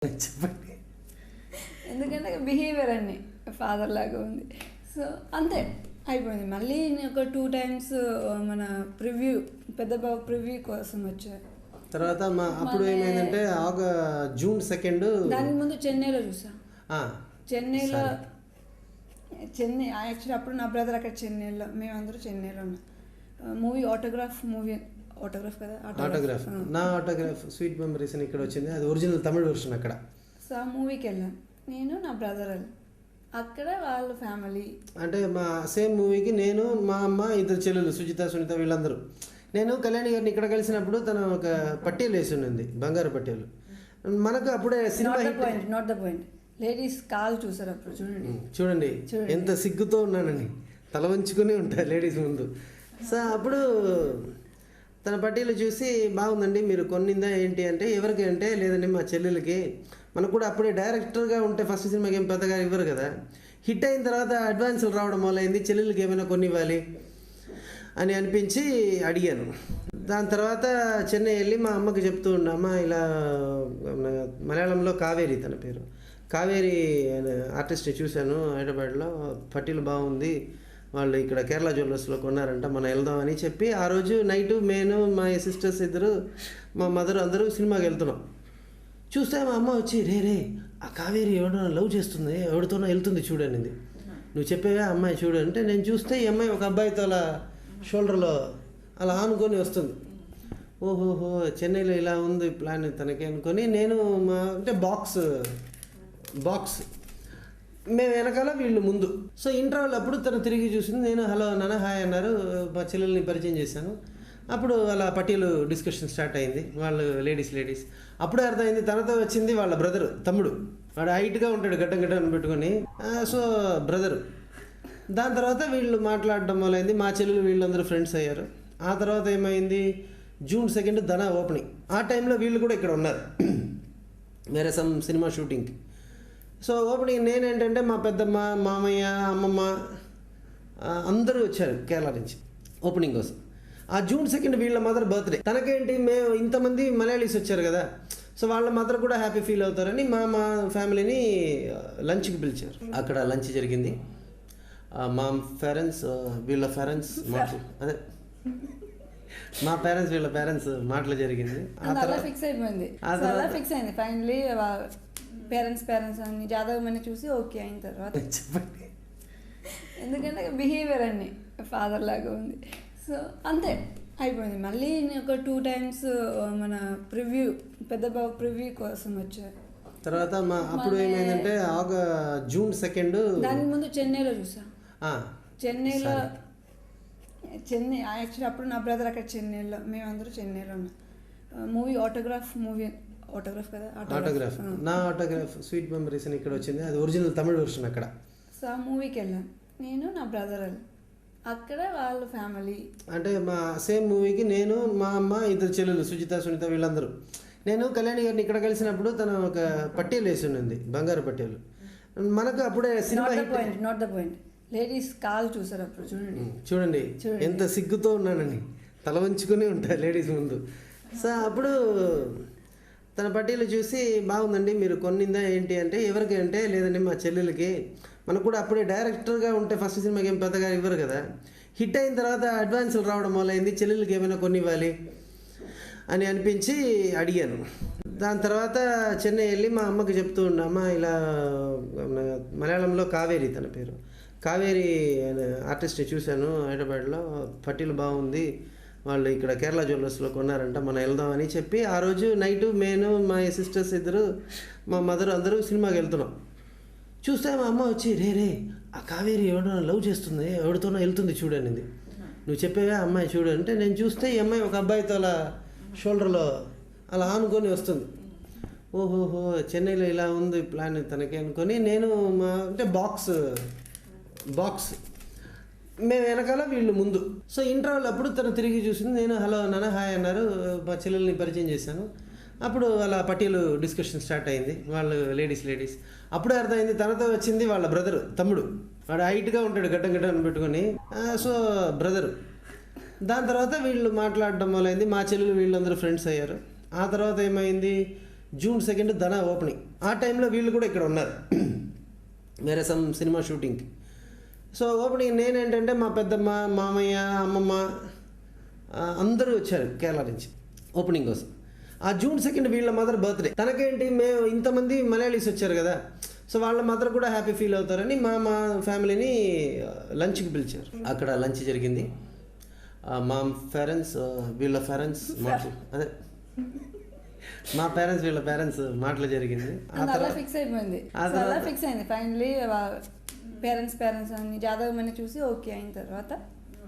చెప్పండి. ఎందుకంటే బిహేవియర్ అన్ని ఫాదర్ లాగా ఉంది. సో అంతే అయిపోయింది. మళ్ళీ నేను ఒక 2 times మన ప్రివ్యూ పెద్ద బాబు ప్రివ్యూ కోసం వచ్చారు. తర్వాత అప్పుడు ఏమైందంటే జూన్ 2 దానికి ముందు చెన్నైలో చూసా. చెన్నైలో చెన్నై యాక్చువల్లీ అప్పుడు నా బ్రదర్ అక్కడ చెన్నైలో, మేమందరూ చెన్నైలో ఉన్నాం. మూవీ ఆటోగ్రాఫ్ కదా, ఆటోగ్రాఫ్ నా ఆటోగ్రాఫ్ స్వీట్ మెమరీస్ అని ఇక్కడ వచ్చింది. అది ఒరిజినల్ తమిళ వర్షన్ అక్కడ. సో ఆ మూవీకి వెళ్ళాను నేను, నా బ్రదర్. అక్కడ వాళ్ళ ఫ్యామిలీ అంటే మా సేమ్ మూవీకి నేను, మా అమ్మ, ఇద్దరు చెల్లెలు సుజిత, సునీత, వీళ్ళందరూ. నేను కళ్యాణి గారిని ఇక్కడ కలిసినప్పుడు తను ఒక పట్టీలు వేసి ఉన్నది, బంగారు పట్టీలు. మనకు అప్పుడే cinema not the point ladies call చూసారు అప్పుడు. చూడండి ఎంత సిగ్గుతో ఉన్నానని, తల వంచుకుని ఉంటారు లేడీస్ ముందు. సో అప్పుడు తన పట్టీలు చూసి బాగుందండి మీరు కొన్నిందా ఏంటి అంటే, ఎవరికి అంటే లేదండి మా చెల్లెలకి. మనకు కూడా అప్పుడే డైరెక్టర్గా ఉంటే ఫస్ట్ సినిమాకి ఏం పెద్దగా ఇవ్వరు కదా. హిట్ అయిన తర్వాత అడ్వాన్సులు రావడం మొదలైంది, చెల్లెలకి ఏమైనా కొన్ని ఇవ్వాలి అని అనిపించి అడిగాను. దాని తర్వాత చెన్నై వెళ్ళి మా అమ్మకి చెప్తూ ఉన్నా, అమ్మ ఇలా మలయాళంలో కావేరి, తన పేరు కావేరి ఆర్టిస్ట్ని చూశాను హైదరాబాద్లో, పట్టీలు బాగుంది, వాళ్ళు ఇక్కడ కేరళ జ్యువెలర్స్లో కొన్నారంట, మనం వెళ్దామని చెప్పి ఆ రోజు నైటు నేను, మా సిస్టర్స్ ఇద్దరు, మా మదర్ అందరూ సినిమాకి వెళ్తున్నాం. చూస్తే మా అమ్మ వచ్చి రే ఆ కావేరి ఎవడో లవ్ చేస్తుంది, ఎవరితోనో వెళ్తుంది చూడనింది. నువ్వు చెప్పేవా అమ్మాయి చూడు అంటే, నేను చూస్తే ఈ అమ్మాయి ఒక అబ్బాయితో అలా షోల్డర్లో అలా ఆనుకొని వస్తుంది. ఓహోహో చెన్నైలో ఇలా ఉంది ప్లాన్ తనకి అనుకొని నేను అంటే బాక్స్ మేము వెనకాల వీళ్ళు ముందు. సో ఇంటర్వెల్ అప్పుడు తను తిరిగి చూసింది. నేను హలో నాన్న హాయ్ అన్నారు, మా చెల్లెల్ని పరిచయం చేశాను. అప్పుడు అలా పట్టీలు డిస్కషన్ స్టార్ట్ అయింది, వాళ్ళు లేడీస్. అప్పుడే అర్థమైంది తనతో వచ్చింది వాళ్ళ బ్రదరు, తమ్ముడు. వాడు హైట్గా ఉంటాడు, గడ్డం పెట్టుకొని. So brother. దాని తర్వాత వీళ్ళు మాట్లాడడం మొదలైంది, మా చెల్లెలు వీళ్ళందరూ ఫ్రెండ్స్ అయ్యారు. ఆ తర్వాత ఏమైంది, జూన్ 2 ధన ఓపెనింగ్. ఆ టైంలో వీళ్ళు కూడా ఇక్కడ ఉన్నారు వేరే సినిమా షూటింగ్కి. సో ఓపెనింగ్ నేనేంటంటే మా పెద్దమ్మ, మామయ్య, అమ్మమ్మ అందరూ వచ్చారు కేరళ నుంచి ఓపెనింగ్ కోసం. ఆ జూన్ 2 వీళ్ళ మదర్ బర్త్డే. తనకేంటి మేము ఇంతమంది మలయాళీస్ వచ్చారు కదా, సో వాళ్ళ మదర్ కూడా హ్యాపీ ఫీల్ అవుతారని మా ఫ్యామిలీని లంచ్కి పిలిచారు. అక్కడ లంచ్ జరిగింది. మా పేరెంట్స్ వీళ్ళ పేరెంట్స్ అదే మా పేరెంట్స్ వీళ్ళ పేరెంట్స్ మాటలు జరిగింది. ఫిక్స్ అయిపోయింది, ఫిక్స్ అయింది ఫైనలీ. పేరెంట్స్ అన్ని జాతకం అని చూసి ఓకే అయిన తర్వాత చెప్పండి. ఎందుకంటే బిహేవియర్ అన్ని ఫాదర్ లాగా ఉంది. సో అంతే అయిపోయింది. మళ్ళీ నేను ఒక 2 times మన ప్రివ్యూ పెద్ద బాబు ప్రివ్యూ కోసం వచ్చారు. తర్వాత అప్పుడు ఏమైందంటే జూన్ 2 దానికి ముందు చెన్నైలో చూసా. చెన్నై యాక్చువల్లీ అప్పుడు నా బ్రదర్ అక్కడ చెన్నైలో, మేమందరూ చెన్నైలో ఉన్నాం. మూవీ ఆటోగ్రాఫ్ కదా, ఆటోగ్రాఫ్ నా ఆటోగ్రాఫ్ స్వీట్ మెమరీస్ అని ఇక్కడ వచ్చింది. అది ఒరిజినల్ తమిళ వర్షన్ అక్కడ. సో ఆ మూవీకి వెళ్ళాను నేను, నా బ్రదర్. అక్కడ వాళ్ళ ఫ్యామిలీ అంటే మా సేమ్ మూవీకి నేను, మా అమ్మ, ఇద్దరు చెల్లెలు సుజిత, సునీత, వీళ్ళందరూ. నేను కళ్యాణి గారిని ఇక్కడ కలిసినప్పుడు తను ఒక పట్టీలు వేసి ఉన్నది, బంగారు పట్టీలు. మనకు అప్పుడే cinema not the point ladies call చూసారు అప్పుడు. చూడండి ఎంత సిగ్గుతో ఉన్నానని, తల వంచుకుని ఉంటారు లేడీస్ ముందు. సో అప్పుడు తన పట్టీలు చూసి బాగుందండి మీరు కొన్నిందా ఏంటి అంటే, ఎవరికి అంటే లేదండి మా చెల్లెలకి. మనకు కూడా అప్పుడే డైరెక్టర్గా ఉంటే ఫస్ట్ సినిమాకి ఏం పెద్దగా ఇవ్వరు కదా. హిట్ అయిన తర్వాత అడ్వాన్సులు రావడం మొదలైంది, చెల్లెలకి ఏమైనా కొన్ని ఇవ్వాలి అని అనిపించి అడిగాను. దాని తర్వాత చెన్నై వెళ్ళి మా అమ్మకి చెప్తూ ఉన్నా, అమ్మ ఇలా మలయాళంలో కావేరి, తన పేరు కావేరి ఆర్టిస్ట్ని చూశాను హైదరాబాద్లో, పట్టీలు బాగుంది, వాళ్ళు ఇక్కడ కేరళ జ్యువెలర్స్లో కొన్నారంట, మనం వెళ్దామని చెప్పి ఆ రోజు నైటు నేను, మా సిస్టర్స్ ఇద్దరు, మా మదర్ అందరూ సినిమాకి వెళ్తున్నాం. చూస్తే మా అమ్మ వచ్చి రే ఆ కావేరి ఎవడో లవ్ చేస్తుంది, ఎవరితోనో వెళ్తుంది చూడనింది. నువ్వు చెప్పేవా అమ్మాయి చూడు అంటే, నేను చూస్తే ఈ అమ్మాయి ఒక అబ్బాయితో అలా షోల్డర్లో అలా ఆనుకొని వస్తుంది. ఓహోహో చెన్నైలో ఇలా ఉంది ప్లాన్ తనకి అనుకొని నేను అంటే బాక్స్ మేము వెనకాల వీళ్ళు ముందు. సో ఇంటర్వెల్ అప్పుడు తను తిరిగి చూసింది. నేను హలో నాన్న హాయ్ అన్నారు, మా చెల్లెల్ని పరిచయం చేశాను. అప్పుడు అలా పట్టీలు డిస్కషన్ స్టార్ట్ అయింది, వాళ్ళు లేడీస్. అప్పుడే అర్థమైంది తనతో వచ్చింది వాళ్ళ బ్రదరు, తమ్ముడు. వాడు హైట్గా ఉంటాడు, గడ్డం పెట్టుకొని. So brother. దాని తర్వాత వీళ్ళు మాట్లాడడం మొదలైంది, మా చెల్లెలు వీళ్ళందరూ ఫ్రెండ్స్ అయ్యారు. ఆ తర్వాత ఏమైంది, జూన్ 2 ధన ఓపెనింగ్. ఆ టైంలో వీళ్ళు కూడా ఇక్కడ ఉన్నారు వేరే సినిమా షూటింగ్కి. సో ఓపెనింగ్ నేనేంటంటే మా పెద్దమ్మ, మామయ్య, అమ్మమ్మ అందరూ వచ్చారు కేరళ నుంచి ఓపెనింగ్ కోసం. ఆ June 2 వీళ్ళ మదర్ బర్త్డే. తనకేంటి మేము ఇంతమంది మలయాళీస్ వచ్చారు కదా, సో వాళ్ళ మదర్ కూడా హ్యాపీ ఫీల్ అవుతారని మా ఫ్యామిలీని లంచ్కి పిలిచారు. అక్కడ లంచ్ జరిగింది. మా పేరెంట్స్ వీళ్ళ పేరెంట్స్ మాటలు, అదే మా పేరెంట్స్ వీళ్ళ పేరెంట్స్ మాటలు జరిగింది. అలా ఫిక్స్ అయిపోయింది, అలా ఫిక్స్ అయింది ఫైనలీ. పేరెంట్స్ అన్ని జాతకం అని చూసి ఓకే అయిన తర్వాత